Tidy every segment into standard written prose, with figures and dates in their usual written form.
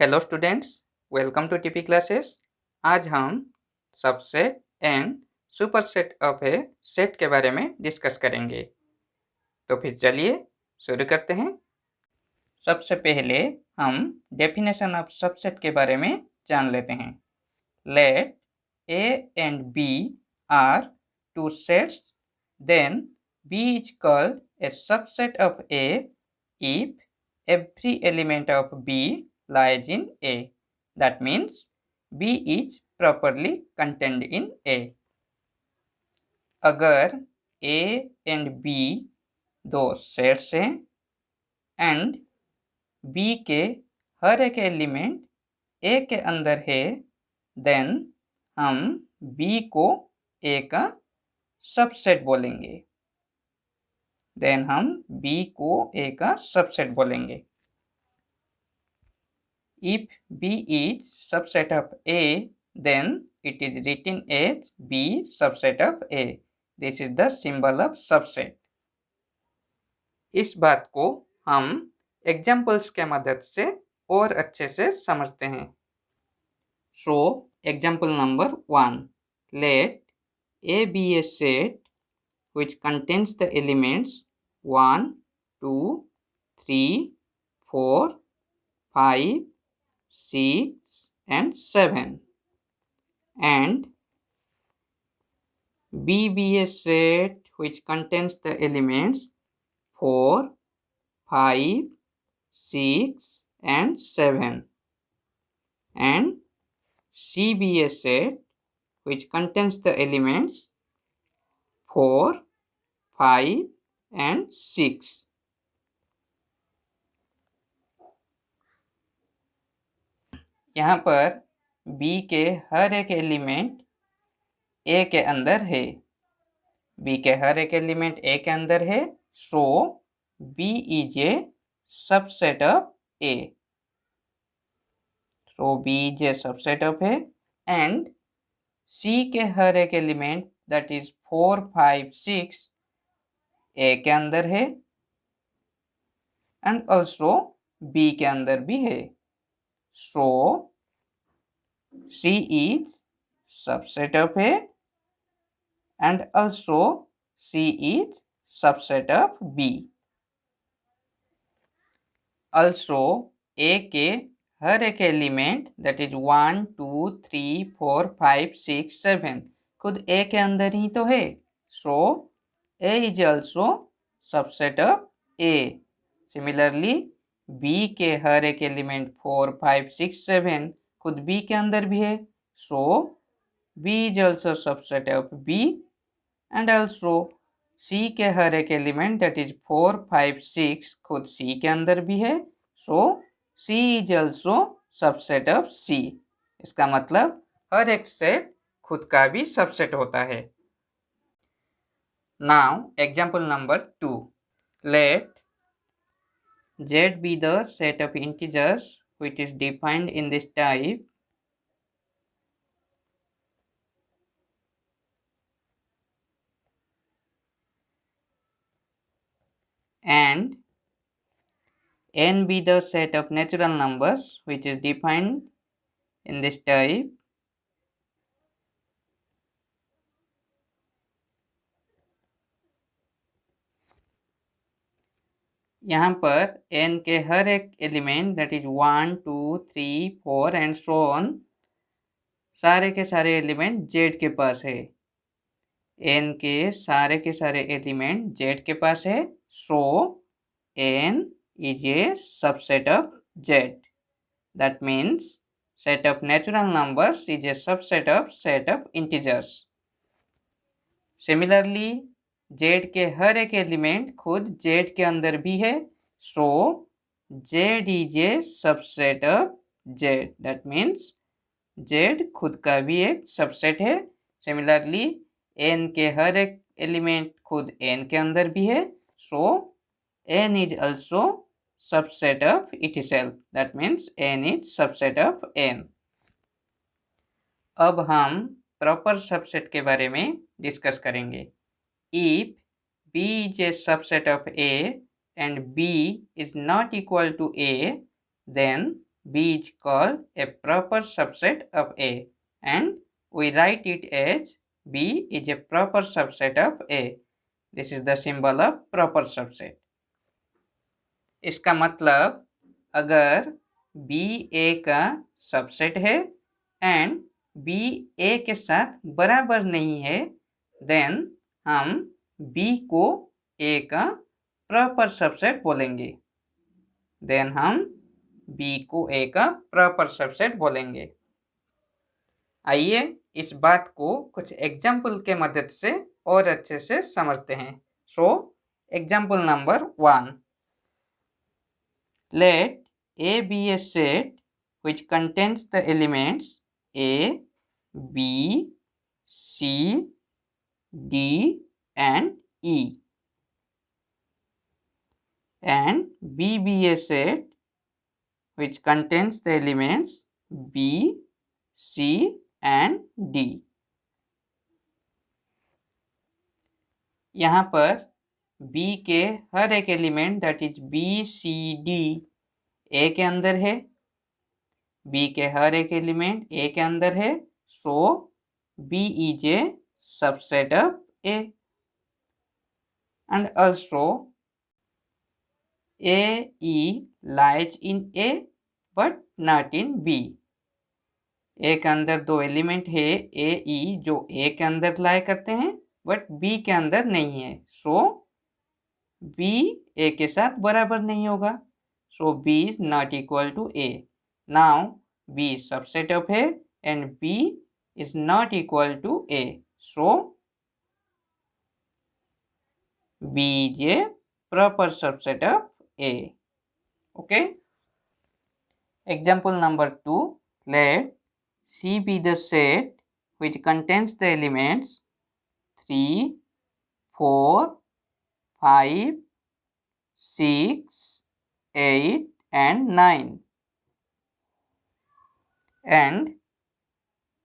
Hello students, welcome to TP classes. आज हम subset and superset of a set के बारे में डिस्कस करेंगे। तो फिर चलिए शुरू करते हैं। सबसे पहले हम डेफिनेशन ऑफ सबसेट के बारे में जान लेते हैं। Let A and B are two sets, then B is called a subset of A if every element of B lies in A. That means B is properly contained in A. अगर A and B दो sets हैं and B के हर एक element A के अंदर है, then हम B को A का सबसेट बोलेंगे। If B is subset of A, then it is written as B subset of A. This is the symbol of subset. इस बात को हम एग्जाम्पल्स के मदद से और अच्छे से समझते हैं। So, example number 1. Let A be a set which contains the elements 1, 2, 3, 4, 5, 6 and 7, and B be a set which contains the elements 4, 5, 6 and 7, and C be a set which contains the elements 4, 5 and 6. यहाँ पर B के हर एक element A के अंदर है। B के हर एक element A के अंदर है, so B is a subset of A. So B is a subset of A, and C के हर एक एलिमेंट that is 4, 5, 6 A के अंदर है and also B के अंदर भी है। So C is subset of A and also C is subset of B. Also A के हर एक एलिमेंट that is 1, 2, 3, 4, 5, 6, 7 खुद A के अंदर ही तो है, so A is also subset of A. Similarly B के हर एक एलिमेंट 4, 5, 6, 7 खुद B के अंदर भी है, so B is also subset of B, and also C के हर एक एलिमेंट that is 4, 5, 6 खुद C के अंदर भी है, so C is also subset of C. इसका मतलब हर एक सेट खुद का भी सबसेट होता है। Now example number 2. Let Z be the set of integers which is defined in this type and N be the set of natural numbers which is defined in this type यहाँ पर n के हर एक element that is 1, 2, 3, 4 and so on सारे के सारे element Z के पास है। n के सारे एलिमेंट Z के पास है, so n is a subset of Z. That means set of natural numbers is a subset of set of integers. Similarly Z के हर एक एलिमेंट खुद Z के अंदर भी है, so Z is a subset of Z. That means Z खुद का भी एक सबसेट है। Similarly N के हर एक एलिमेंट खुद N के अंदर भी है, so N is also subset of itself. That means N is subset of N. अब हम प्रॉपर सबसेट के बारे में डिस्कस करेंगे। If B is a subset of A and B is not equal to A, then B is called a proper subset of A, and we write it as B is a proper subset of A. This is the symbol of proper subset. इसका मतलब अगर B A का subset है and B A के साथ बराबर नहीं है, देन हम B को A का प्रॉपर सबसेट बोलेंगे। आइए इस बात को कुछ एग्जाम्पल के मदद से और अच्छे से समझते हैं। So example number 1, let A be a set which contains the elements A, B, C, D and E, and B be a set which contains the elements B, C and D. यहाँ पर B के हर एक element that is B, C, D A के अंदर है। B के हर एक element A के अंदर है, सो B is a subset of A, and also AE lies in A but not in B. A के अंदर दो एलिमेंट है AE जो A के अंदर लाई करते हैं बट B के अंदर नहीं है, सो B A के साथ बराबर नहीं होगा, सो B is not equal to A. Now B is subset of A and B is not equal to A, so B is a proper subset of A. Okay. Example number 2, let C be the set which contains the elements 3, 4, 5, 6, 8 and 9, and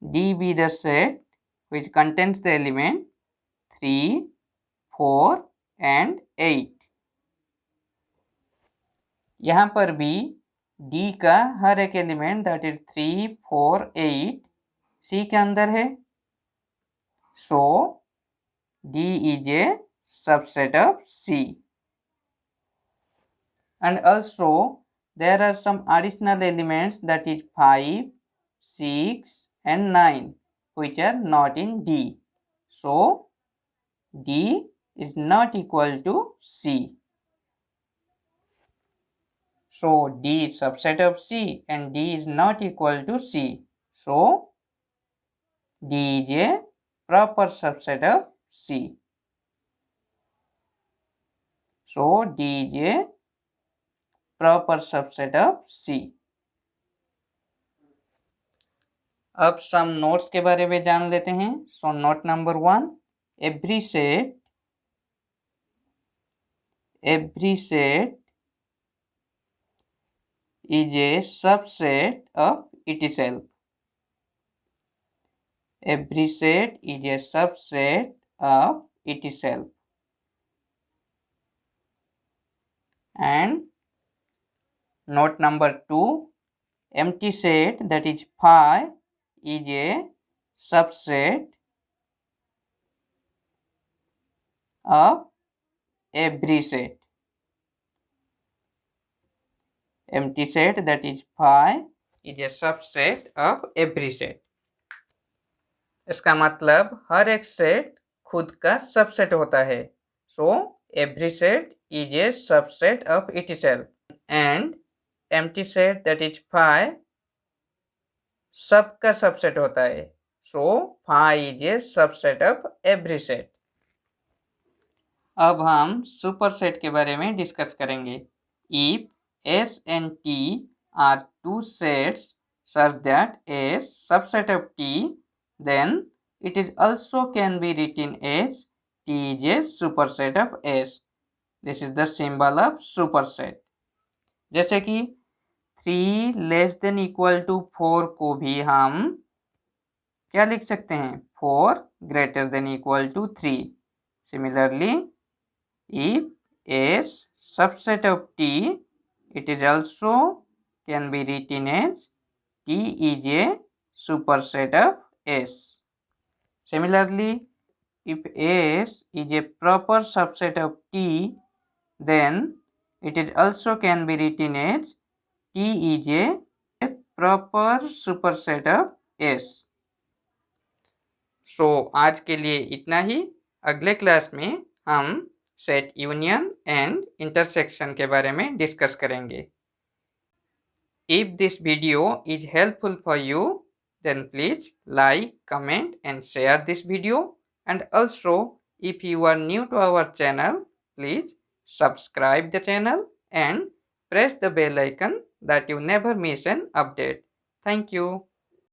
D be the set which contains the element 3, 4 and 8. यहाँ पर भी D का हर एक element that is 3, 4, 8 C के अंदर है, सो D is a subset of C. And also there are some additional elements that is 5, 6 and 9 which are not in D, so D is not equal to C. So D is subset of C and D is not equal to C, so D is a proper subset of C. So D is a proper subset of C. अब some notes के बारे में जान लेते हैं। So note number 1, every set is a subset of itself. Every set is a subset of itself. And note number 2, empty set that is phi is a subset of every set. Empty set that is phi is a subset of every set. इसका मतलब हर एक set खुद का subset होता है, सो every set is a subset of itself, and empty set that is phi सबका subset होता है, सो phi is a subset of every set. अब हम सुपर सेट के बारे में डिस्कस करेंगे। If S and T are two sets such that S subset of T, then it is also can be written as T is a superset of S. This is the symbol of superset. जैसे कि 3 less than equal to 4 को भी हम क्या लिख सकते हैं, 4 greater than equal to 3. Similarly if S subset of T, it is also can be written as T is a superset of S. Similarly, if S is a proper subset of T, then it is also can be written as T is a proper superset of S. So आज के लिए इतना ही। अगले class में हम set union and intersection के बारे में डिस्कस करेंगे। If this video is helpful for you, then please like, comment and share this video. And also, if you are new to our channel, please subscribe the channel and press the bell icon that you never miss an update. Thank you.